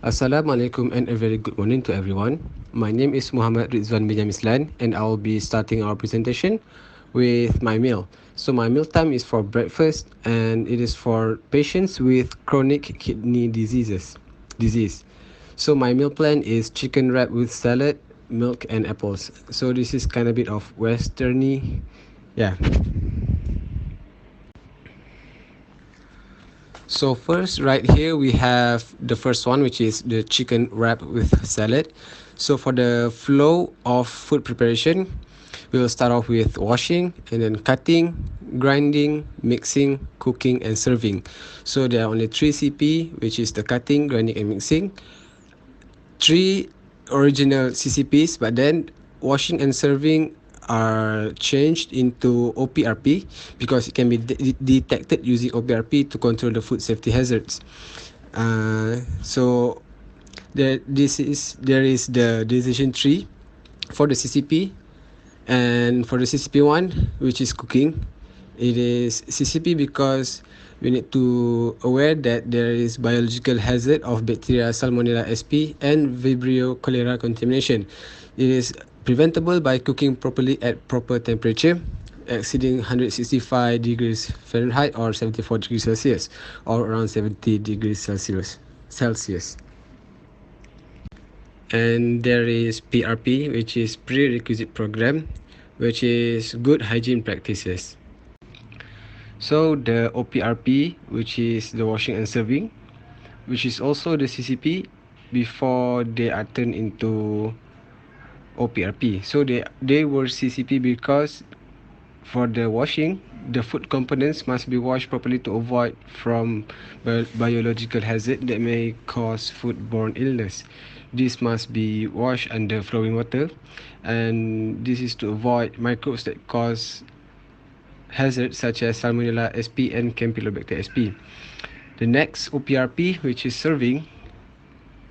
Assalamualaikum and a very good morning to everyone. My name is Muhammad Rizwan bin Yamislan and I will be starting our presentation with my meal. So my meal time is for breakfast and it is for patients with chronic kidney disease. So my meal plan is chicken wrap with salad, milk and apples. So this is kind of bit of westerny. Yeah. So first, right here we have the first one, which is the chicken wrap with salad. So for the flow of food preparation, we will start off with washing and then cutting, grinding, mixing, cooking and serving. So there are only 3 CP, which is the cutting, grinding and mixing. 3 original CCPs, but then washing and serving are changed into OPRP because it can be detected using OPRP to control the food safety hazards. So there is the decision tree for the CCP, and for the CCP1, which is cooking, it is CCP because we need to aware that there is biological hazard of bacteria Salmonella sp and Vibrio cholera contamination. It is preventable by cooking properly at proper temperature exceeding 165 degrees Fahrenheit or 74 degrees Celsius or around 70 degrees Celsius. And there is PRP, which is prerequisite program, which is good hygiene practices. So the OPRP, which is the washing and serving, which is also the CCP before they are turned into OPRP. So they were CCP because for the washing, the food components must be washed properly to avoid from biological hazard that may cause foodborne illness. This must be washed under flowing water, and this is to avoid microbes that cause hazards such as Salmonella sp and Campylobacter sp. The next OPRP, which is serving,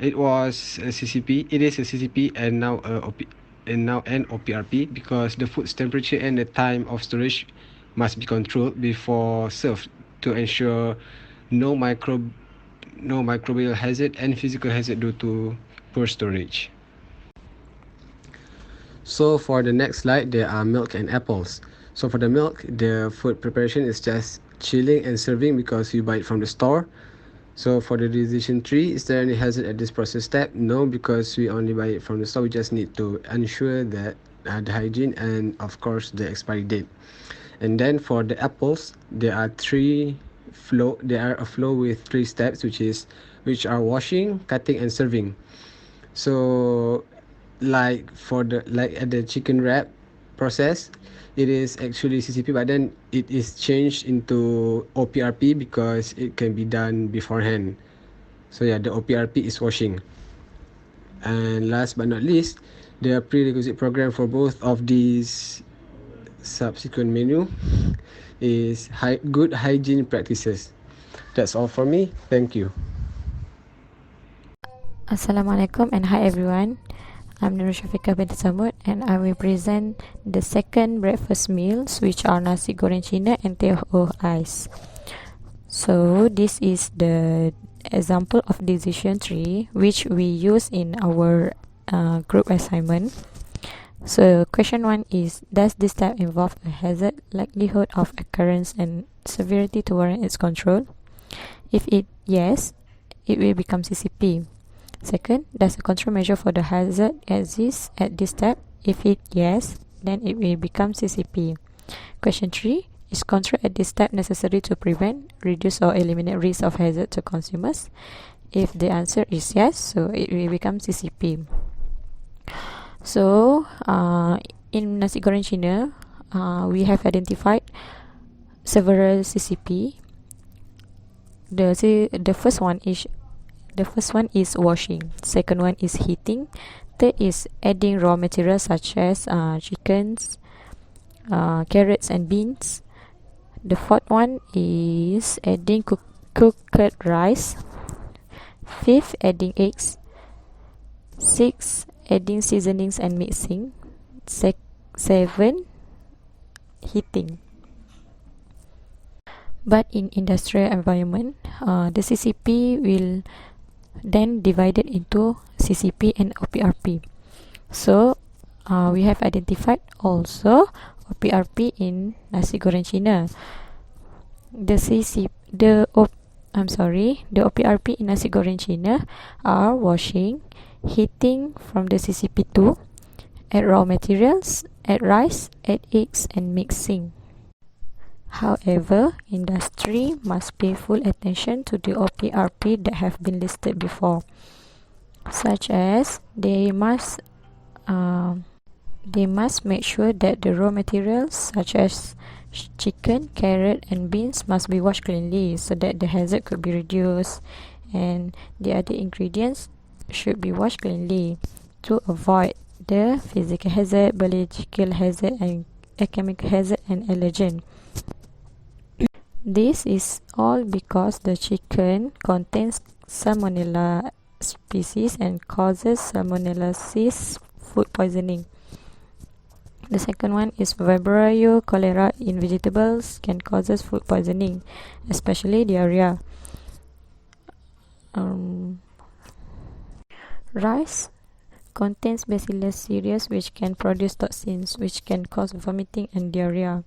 it was a CCP. It is a CCP and now an OPRP because the food's temperature and the time of storage must be controlled before served to ensure no microbial hazard and physical hazard due to poor storage. So for the next slide, there are milk and apples. So for the milk, the food preparation is just chilling and serving because you buy it from the store. So for the decision tree, is there any hazard at this process step? No, because we only buy it from the store. We just need to ensure that the hygiene and of course the expiry date. And then for the apples, there are a flow with 3 steps, which are washing, cutting and serving. So like at the chicken wrap process, it is actually CCP, but then it is changed into OPRP because it can be done beforehand. So yeah, the OPRP is washing. And last but not least, there are prerequisite program for both of these subsequent menu is good hygiene practices. That's all for me. Thank you. Assalamualaikum and hi everyone. I'm Nur Syafiqah binti Samud and I will present the second breakfast meals, which are nasi goreng Cina and teh ais. So this is the example of decision tree which we use in our group assignment. So question 1 is, does this step involve a hazard, likelihood of occurrence and severity to warrant its control? If it yes, it will become CCP. Second, does a control measure for the hazard exist at this step? If it yes, then it will become CCP. Question 3, is control at this step necessary to prevent, reduce or eliminate risk of hazard to consumers? If the answer is yes, so it will become CCP. So in nasi goreng Cina, we have identified several CCP. The first one is washing. Second one is heating. Third is adding raw materials such as chickens, carrots and beans. The fourth one is adding cooked rice. Fifth, adding eggs. Sixth, adding seasonings and mixing. 7, heating. But in industrial environment, the CCP will then divided into CCP and OPRP. So we have identified also OPRP in nasi goreng Cina. The OPRP in nasi goreng Cina are washing, heating from the CCP2, add raw materials, add rice, add eggs, and mixing. However, industry must pay full attention to the OPRP that have been listed before, such as they must make sure that the raw materials such as chicken, carrot, and beans must be washed cleanly so that the hazard could be reduced, and the other ingredients should be washed cleanly to avoid the physical hazard, biological hazard, and chemical hazard and allergen. This is all because the chicken contains Salmonella species and causes salmonellosis food poisoning. The second one is Vibrio cholera in vegetables can causes food poisoning, especially diarrhea. Rice contains Bacillus cereus which can produce toxins which can cause vomiting and diarrhea.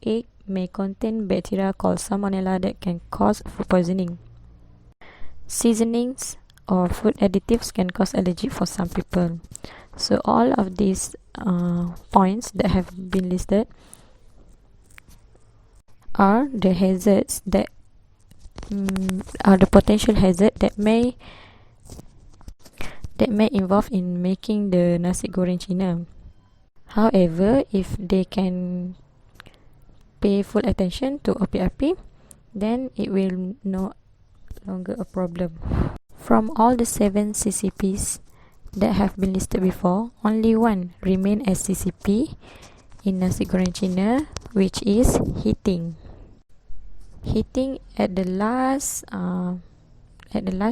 Egg may contain bacteria called Salmonella that can cause food poisoning. Seasonings or food additives can cause allergy for some people. So all of these points that have been listed are the hazards that are the potential hazard that may involve in making the nasi goreng Cina. However, if they can pay full attention to OPRP, then it will no longer a problem. From all the 7 CCPs that have been listed before, only one remain as CCP in nasi goreng Cina, which is heating. Heating at the last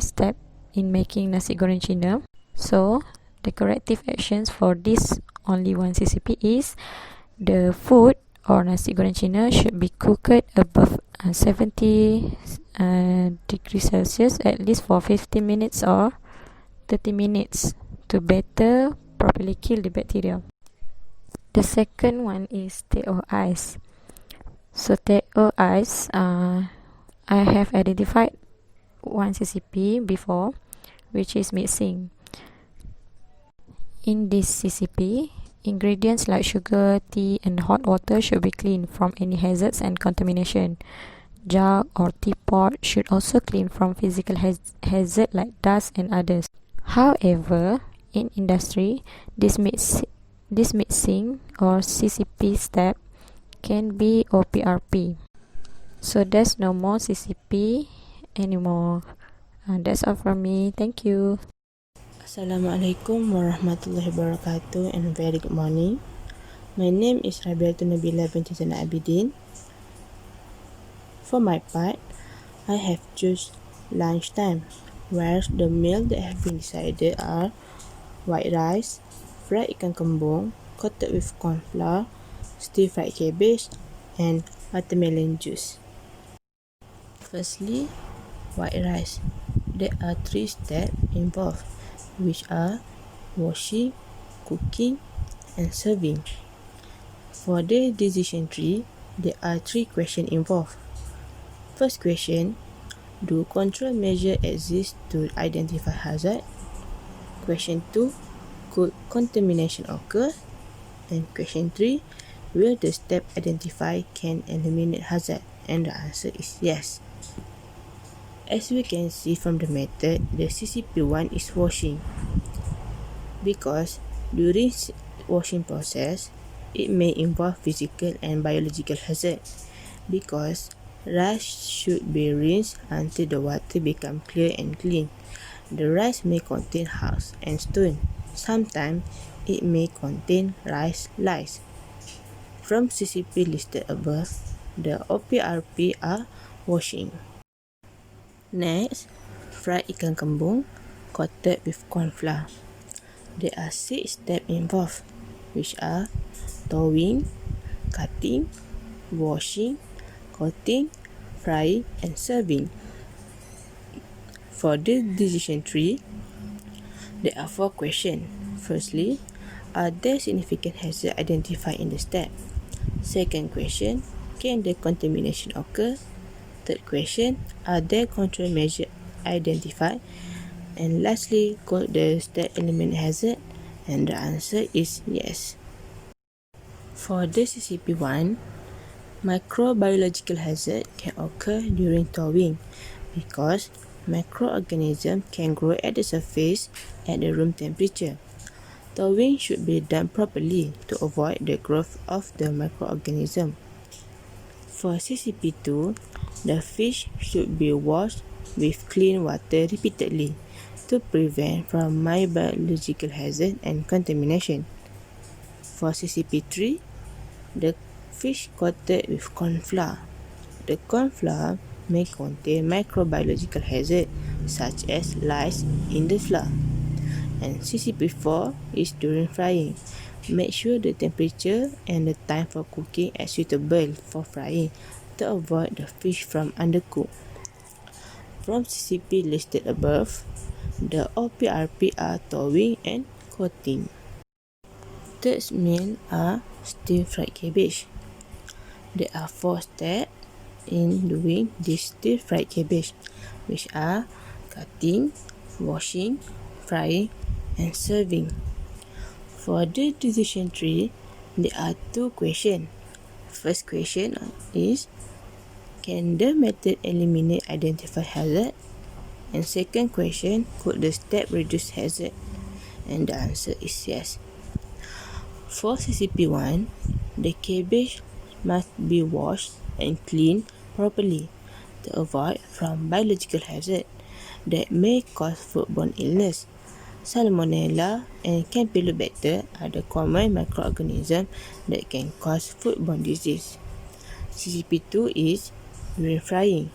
step in making nasi goreng Cina. So the corrective actions for this only one CCP is the food or nasi goreng Cina should be cooked above 70 degrees Celsius at least for 15 minutes or 30 minutes to better properly kill the bacteria. The second one is teh-o ice. So teh-o ice, I have identified one CCP before, which is mixing. In this CCP, ingredients like sugar, tea, and hot water should be cleaned from any hazards and contamination. Jug or teapot should also clean from physical hazard like dust and others. However, in industry, this mixing or CCP step can be OPRP. So there's no more CCP anymore. And that's all from me. Thank you. Assalamualaikum warahmatullahi wabarakatuh and very good morning. My name is Rabiatul Nabila binti Zainal Abidin. For my part, I have choose lunchtime, where the meal that have been decided are white rice, fried ikan kembung, coated with corn flour, stir-fried cabbage, and watermelon juice. Firstly, white rice. There are 3 steps involved, which are washing, cooking, and serving. For the decision tree, there are 3 questions involved. First question, do control measures exist to identify hazard? Question 2, could contamination occur? And question 3, will the step identified can eliminate hazard? And the answer is yes. As we can see from the method, the CCP1 is washing, because during washing process, it may involve physical and biological hazard, because rice should be rinsed until the water become clear and clean. The rice may contain husk and stone. Sometimes it may contain rice lice. From CCP listed above, the OPRP are washing. Next, fried ikan kembung coated with corn flour. There are 6 steps involved, which are thawing, cutting, washing, coating, frying, and serving. For this decision tree, there are 4 questions. Firstly, are there significant hazards identified in the step? Second question, can the contamination occur? Third question, are there control measures identified? And lastly, could the step eliminate hazard? And the answer is yes. For the CCP1, microbiological hazard can occur during thawing because microorganisms can grow at the surface at the room temperature. Thawing should be done properly to avoid the growth of the microorganism. For CCP2, the fish should be washed with clean water repeatedly to prevent from microbiological hazard and contamination. For CCP3, the fish coated with corn flour. The corn flour may contain microbiological hazard such as lice in the flour. And CCP4 is during frying. Make sure the temperature and the time for cooking are suitable for frying to avoid the fish from undercooked. From CCP listed above, the OPRP are thawing and coating. Third meal are stir-fried cabbage. There are 4 steps in doing this stir-fried cabbage, which are cutting, washing, frying, and serving. For the decision tree, there are 2 questions. First question is, can the method eliminate identified hazard? And second question, could the step reduce hazard? And the answer is yes. For CCP1, the cabbage must be washed and cleaned properly to avoid from biological hazard that may cause foodborne illness. Salmonella and Campylobacter are the common microorganisms that can cause foodborne disease. CCP2 is during frying.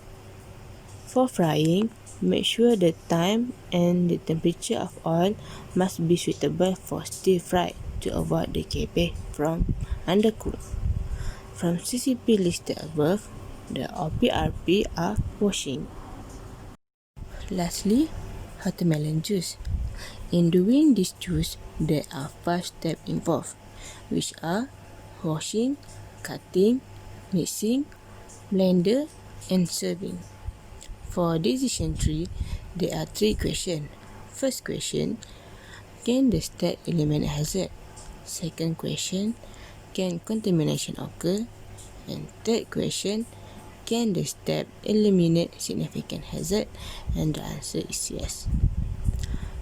For frying, make sure the time and the temperature of oil must be suitable for stir fry to avoid the cabbage from undercooked. From CCP listed above, the OPRP are washing. Lastly, watermelon juice. In doing this juice, there are 5 steps involved, which are washing, cutting, mixing, blender, and serving. For decision tree, there are 3 questions. First question, can the step eliminate hazard? Second question, can contamination occur? And third question, can the step eliminate significant hazard? And the answer is yes.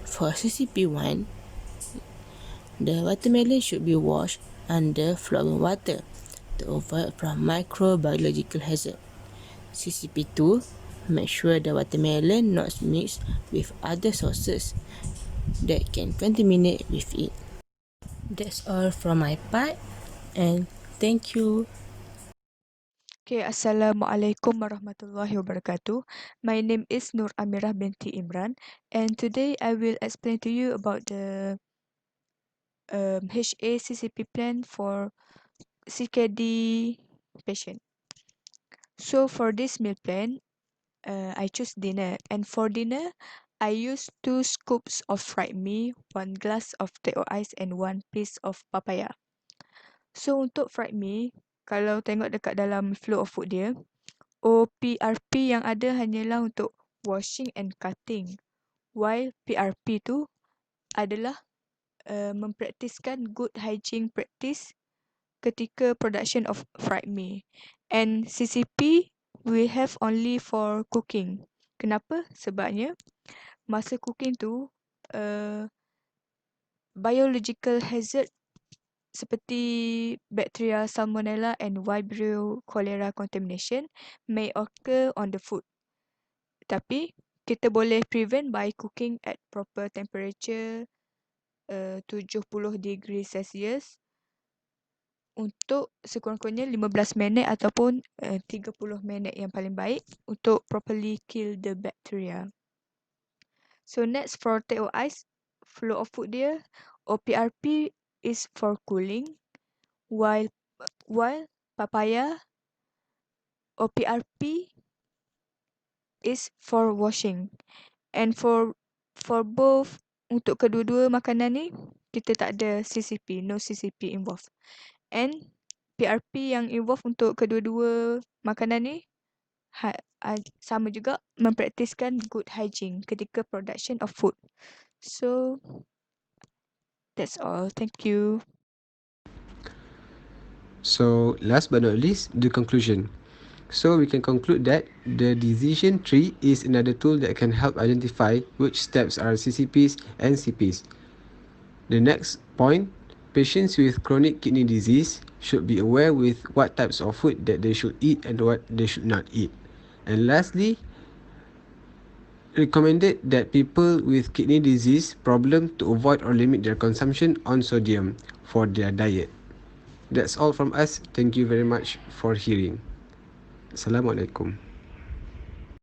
For CCP1, the watermelon should be washed under flowing water to avoid from microbiological hazard. CCP2, make sure the watermelon not mixed with other sauces that can contaminate with it. That's all from my part, and thank you. Okay, Assalamualaikum warahmatullahi wabarakatuh. My name is Nur Amirah binti Imran, and today I will explain to you about the HACCP plan for CKD patient. So for this meal plan, I choose dinner, and for dinner, I use 2 scoops of fried mee, 1 glass of teh o ice, and 1 piece of papaya. So untuk fried mee, kalau tengok dekat dalam flow of food dia, OPRP yang ada hanyalah untuk washing and cutting, while PRP tu adalah mempraktiskan good hygiene practice ketika production of fried mee. And CCP we have only for cooking. Kenapa? Sebabnya masa cooking tu biological hazard seperti bacteria salmonella and vibrio cholera contamination may occur on the food. Tapi kita boleh prevent by cooking at proper temperature 70 degree Celsius untuk sekurang-kurangnya 15 minit ataupun 30 minit yang paling baik untuk properly kill the bacteria. So next for teh o ice, flow of food dia, OPRP is for cooling, while papaya OPRP is for washing. And for both, untuk kedua-dua makanan ni, kita tak ada CCP, no CCP involved. And PRP yang involved untuk kedua-dua makanan ni sama juga, mempraktiskan good hygiene ketika production of food. So that's all. Thank you. So last but not least, the conclusion. So we can conclude that the decision tree is another tool that can help identify which steps are CCPs and CPs. The next point, patients with chronic kidney disease should be aware with what types of food that they should eat and what they should not eat. And lastly, recommended that people with kidney disease problem to avoid or limit their consumption on sodium for their diet. That's all from us. Thank you very much for hearing. Assalamualaikum.